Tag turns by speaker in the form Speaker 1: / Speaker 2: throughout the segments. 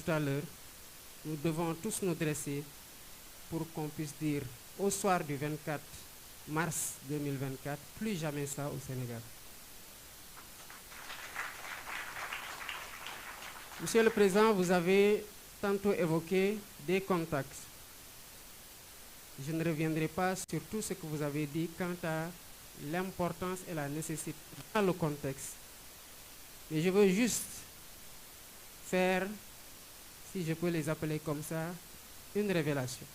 Speaker 1: tout à l'heure, nous devons tous nous dresser pour qu'on puisse dire au soir du 24 mars 2024, plus jamais ça au Sénégal. Monsieur le Président, vous avez tantôt évoqué des contacts. Je ne reviendrai pas sur tout ce que vous avez dit quant à l'importance et la nécessité dans le contexte. Mais je veux juste faire, si je peux les appeler comme ça, une révélation.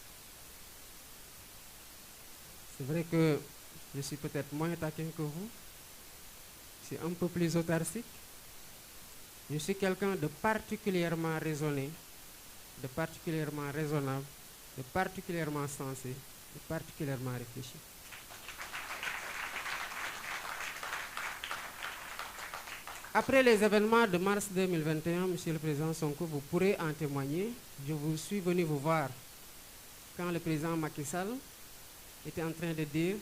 Speaker 1: C'est vrai que je suis peut-être moins taquin que vous, je suis un peu plus autarcique. Je suis quelqu'un de particulièrement raisonné, de particulièrement raisonnable, de particulièrement sensé, de particulièrement réfléchi. Après les événements de mars 2021, Monsieur le Président Sonko, vous pourrez en témoigner. Je vous suis venu vous voir quand le président Macky Sall était en train de dire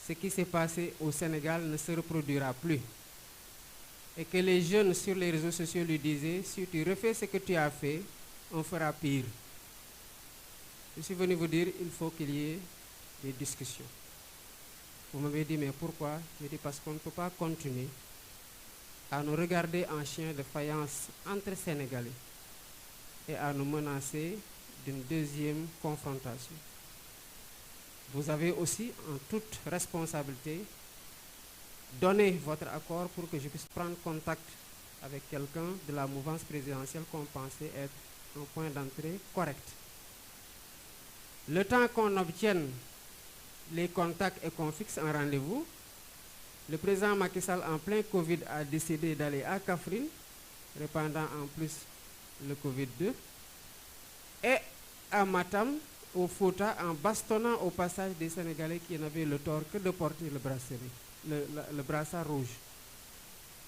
Speaker 1: ce qui s'est passé au Sénégal ne se reproduira plus. Et que les jeunes sur les réseaux sociaux lui disaient, si tu refais ce que tu as fait, on fera pire. Je suis venu vous dire, il faut qu'il y ait des discussions. Vous m'avez dit, mais pourquoi? Je dis, parce qu'on ne peut pas continuer à nous regarder en chien de faïence entre Sénégalais et à nous menacer d'une deuxième confrontation. Vous avez aussi, en toute responsabilité, donné votre accord pour que je puisse prendre contact avec quelqu'un de la mouvance présidentielle qu'on pensait être un point d'entrée correct. Le temps qu'on obtienne les contacts et qu'on fixe un rendez-vous, le président Macky Sall, en plein Covid, a décidé d'aller à Kaffrine, répandant en plus le Covid-2, et à Matam, au Fouta, en bastonnant au passage des Sénégalais qui n'avaient le tort que de porter le brassard rouge,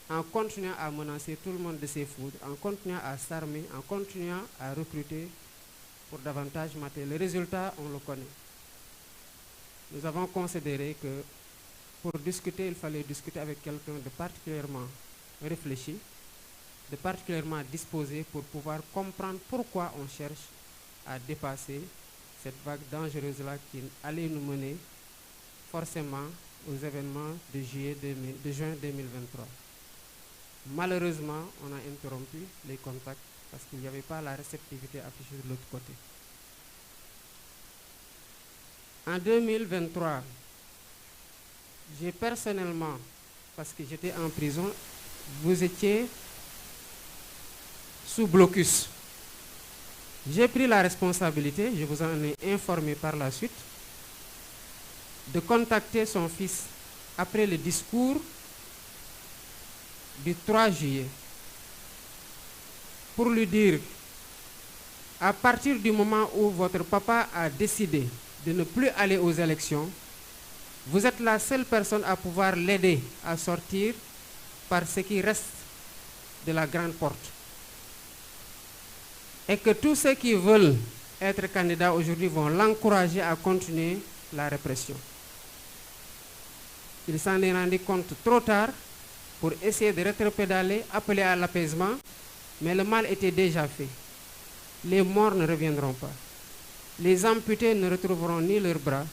Speaker 1: en continuant à menacer tout le monde de ses foudres, en continuant à s'armer, en continuant à recruter pour davantage mater. Le résultat, on le connaît. Nous avons considéré que pour discuter, il fallait discuter avec quelqu'un de particulièrement réfléchi, de particulièrement disposé pour pouvoir comprendre pourquoi on cherche à dépasser cette vague dangereuse-là qui allait nous mener forcément aux événements de juin 2023. Malheureusement, on a interrompu les contacts parce qu'il n'y avait pas la réceptivité affichée de l'autre côté. En 2023, j'ai personnellement, parce que j'étais en prison, vous étiez sous blocus. J'ai pris la responsabilité, je vous en ai informé par la suite, de contacter son fils après le discours du 3 juillet pour lui dire, à partir du moment où votre papa a décidé de ne plus aller aux élections, vous êtes la seule personne à pouvoir l'aider à sortir par ce qui reste de la grande porte. Et que tous ceux qui veulent être candidats aujourd'hui vont l'encourager à continuer la répression. Il s'en est rendu compte trop tard pour essayer de rétropédaler, appeler à l'apaisement, mais le mal était déjà fait. Les morts ne reviendront pas. Les amputés ne retrouveront ni leurs bras,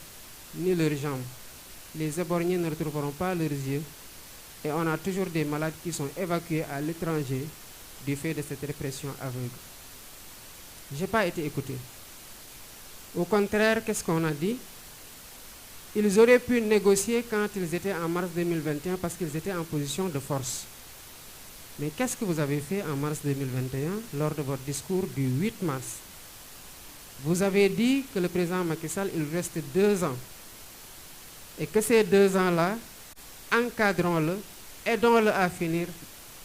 Speaker 1: ni leurs jambes. Les éborgnés ne retrouveront pas leurs yeux. Et on a toujours des malades qui sont évacués à l'étranger du fait de cette répression aveugle. Je n'ai pas été écouté. Au contraire, qu'est-ce qu'on a dit? Ils auraient pu négocier quand ils étaient en mars 2021 parce qu'ils étaient en position de force. Mais qu'est-ce que vous avez fait en mars 2021 lors de votre discours du 8 mars? Vous avez dit que le président Macky Sall, il reste 2 ans. Et que ces 2 ans-là, encadrons-le, aidons-le à finir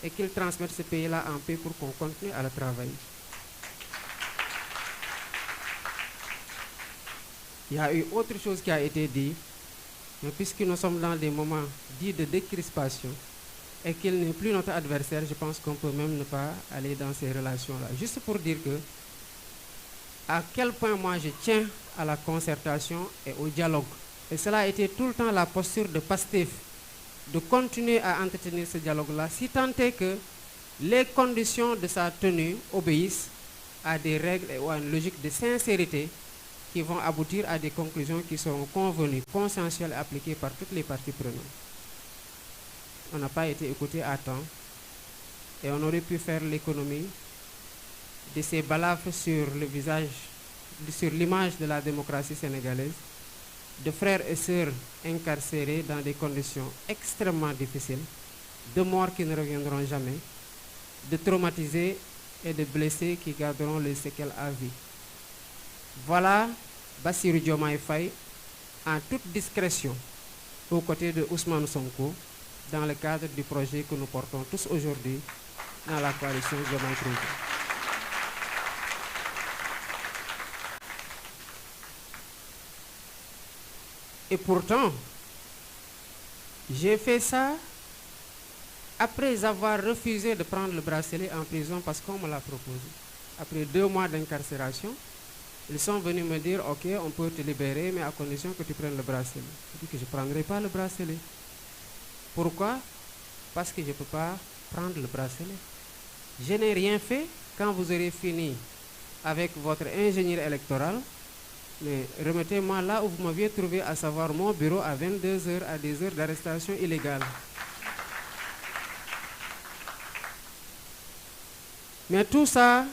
Speaker 1: et qu'il transmette ce pays-là en paix pour qu'on continue à le travailler. Il y a eu autre chose qui a été dit, mais puisque nous sommes dans des moments dits de décrispation et qu'il n'est plus notre adversaire, je pense qu'on peut même ne pas aller dans ces relations-là. Juste pour dire que, à quel point moi je tiens à la concertation et au dialogue. Et cela a été tout le temps la posture de Pastef, de continuer à entretenir ce dialogue-là, si tant est que les conditions de sa tenue obéissent à des règles et à une logique de sincérité qui vont aboutir à des conclusions qui seront convenues, consensuelles et appliquées par toutes les parties prenantes. On n'a pas été écouté à temps et on aurait pu faire l'économie de ces balafres sur le visage, sur l'image de la démocratie sénégalaise, de frères et sœurs incarcérés dans des conditions extrêmement difficiles, de morts qui ne reviendront jamais, de traumatisés et de blessés qui garderont les séquelles à vie. Voilà Bassirou Diomaye Faye en toute discrétion aux côtés de Ousmane Sonko dans le cadre du projet que nous portons tous aujourd'hui dans la coalition Diomaye Président. Et pourtant, j'ai fait ça après avoir refusé de prendre le bracelet en prison parce qu'on me l'a proposé. Après 2 mois d'incarcération, ils sont venus me dire, ok, on peut te libérer, mais à condition que tu prennes le bracelet. Je dis que je ne prendrai pas le bracelet. Pourquoi? Parce que je ne peux pas prendre le bracelet. Je n'ai rien fait. Quand vous aurez fini avec votre ingénieur électoral, mais remettez-moi là où vous m'aviez trouvé, à savoir mon bureau à 22 heures, à des heures d'arrestation illégale. Mais tout ça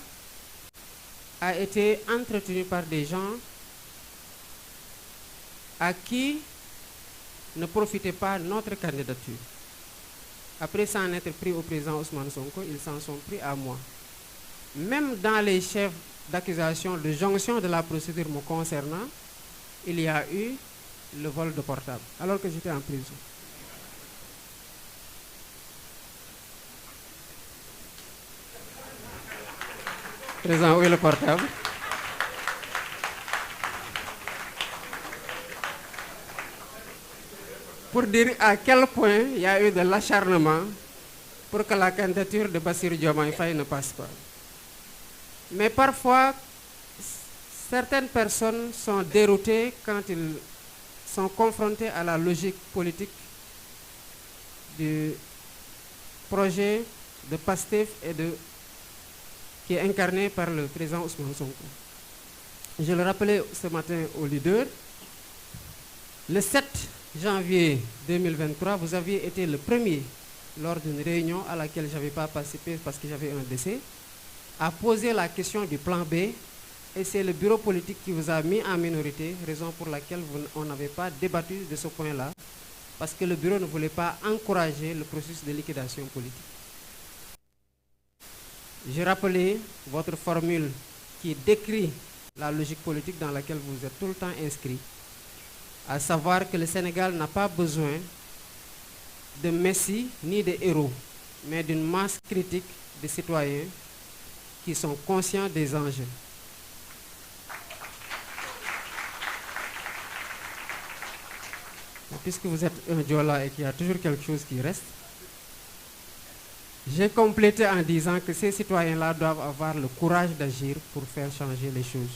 Speaker 1: a été entretenu par des gens à qui ne profitait pas notre candidature. Après s'en être pris au président Ousmane Sonko, ils s'en sont pris à moi. Même dans les chefs d'accusation de jonction de la procédure me concernant, il y a eu le vol de portable, alors que j'étais en prison. Président, où est le portable? Pour dire à quel point il y a eu de l'acharnement pour que la candidature de Bassirou Diomaye Faye ne passe pas. Mais parfois, certaines personnes sont déroutées quand ils sont confrontés à la logique politique du projet de PASTEF et qui est incarné par le président Ousmane Sonko. Je le rappelais ce matin au leader, le 7 janvier 2023, vous aviez été le premier, lors d'une réunion à laquelle je n'avais pas participé parce que j'avais un décès, à poser la question du plan B, et c'est le bureau politique qui vous a mis en minorité, raison pour laquelle on n'avait pas débattu de ce point-là, parce que le bureau ne voulait pas encourager le processus de liquidation politique. J'ai rappelé votre formule qui décrit la logique politique dans laquelle vous êtes tout le temps inscrit, à savoir que le Sénégal n'a pas besoin de messie ni de héros, mais d'une masse critique de citoyens qui sont conscients des enjeux. Puisque vous êtes un Diola et qu'il y a toujours quelque chose qui reste, j'ai complété en disant que ces citoyens-là doivent avoir le courage d'agir pour faire changer les choses.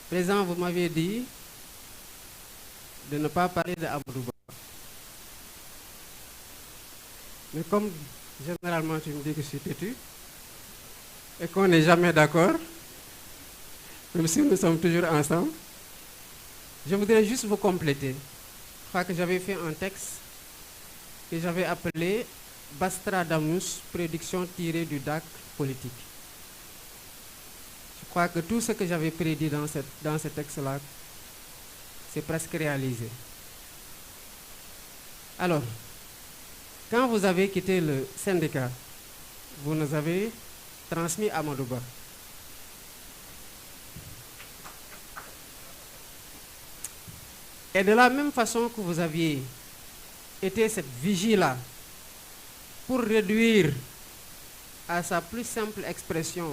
Speaker 1: Président, vous m'aviez dit de ne pas parler de Amadou Ba. Mais comme généralement tu me dis que je suis têtu et qu'on n'est jamais d'accord, même si nous sommes toujours ensemble, je voudrais juste vous compléter. Je crois que j'avais fait un texte que j'avais appelé Bastradamus, prédiction tirée du DAC politique. Je crois que tout ce que j'avais prédit dans ce texte-là, c'est presque réalisé. Alors, quand vous avez quitté le syndicat, vous nous avez transmis Amadou Ba. Et de la même façon que vous aviez été cette vigie-là pour réduire à sa plus simple expression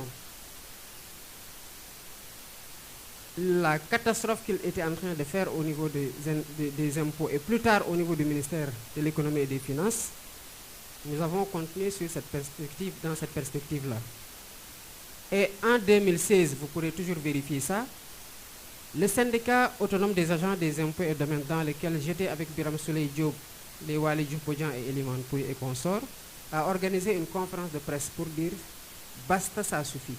Speaker 1: la catastrophe qu'il était en train de faire au niveau des impôts et plus tard au niveau du ministère de l'économie et des finances, nous avons continué sur cette perspective, dans cette perspective-là. Et en 2016, vous pourrez toujours vérifier ça, le syndicat autonome des agents des impôts et domaines dans lequel j'étais avec Birame Souleye Diop les Wali Djoupodian et Eliman Pouy et consorts, a organisé une conférence de presse pour dire basta, ça suffit.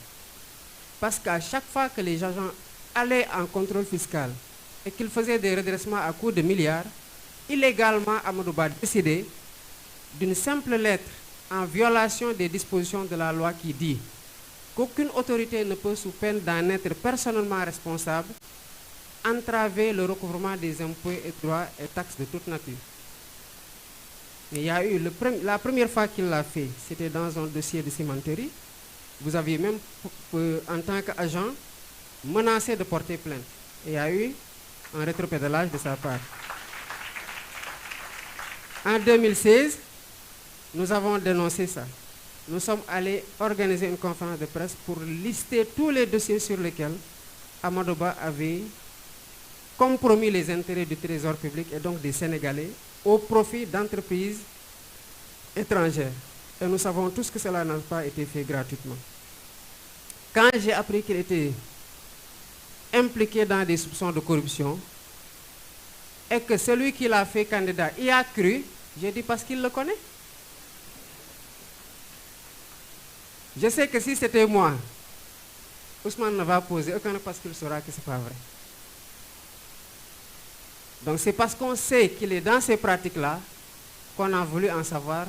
Speaker 1: Parce qu'à chaque fois que les agents allaient en contrôle fiscal et qu'ils faisaient des redressements à coût de milliards, illégalement, Amadou Ba décidait d'une simple lettre en violation des dispositions de la loi qui dit qu'aucune autorité ne peut, sous peine d'en être personnellement responsable, entraver le recouvrement des impôts et droits et taxes de toute nature. Mais il y a eu la première fois qu'il l'a fait, c'était dans un dossier de cimenterie. Vous aviez même, en tant qu'agent, menacé de porter plainte. Et il y a eu un rétropédalage de sa part. En 2016, nous avons dénoncé ça. Nous sommes allés organiser une conférence de presse pour lister tous les dossiers sur lesquels Amadou Ba avait compromis les intérêts du Trésor public et donc des Sénégalais au profit d'entreprises étrangères. Et nous savons tous que cela n'a pas été fait gratuitement. Quand j'ai appris qu'il était impliqué dans des soupçons de corruption et que celui qui l'a fait candidat y a cru, j'ai dit parce qu'il le connaît. Je sais que si c'était moi, Ousmane ne va poser aucun parce qu'il saura que ce n'est pas vrai. Donc c'est parce qu'on sait qu'il est dans ces pratiques-là qu'on a voulu en savoir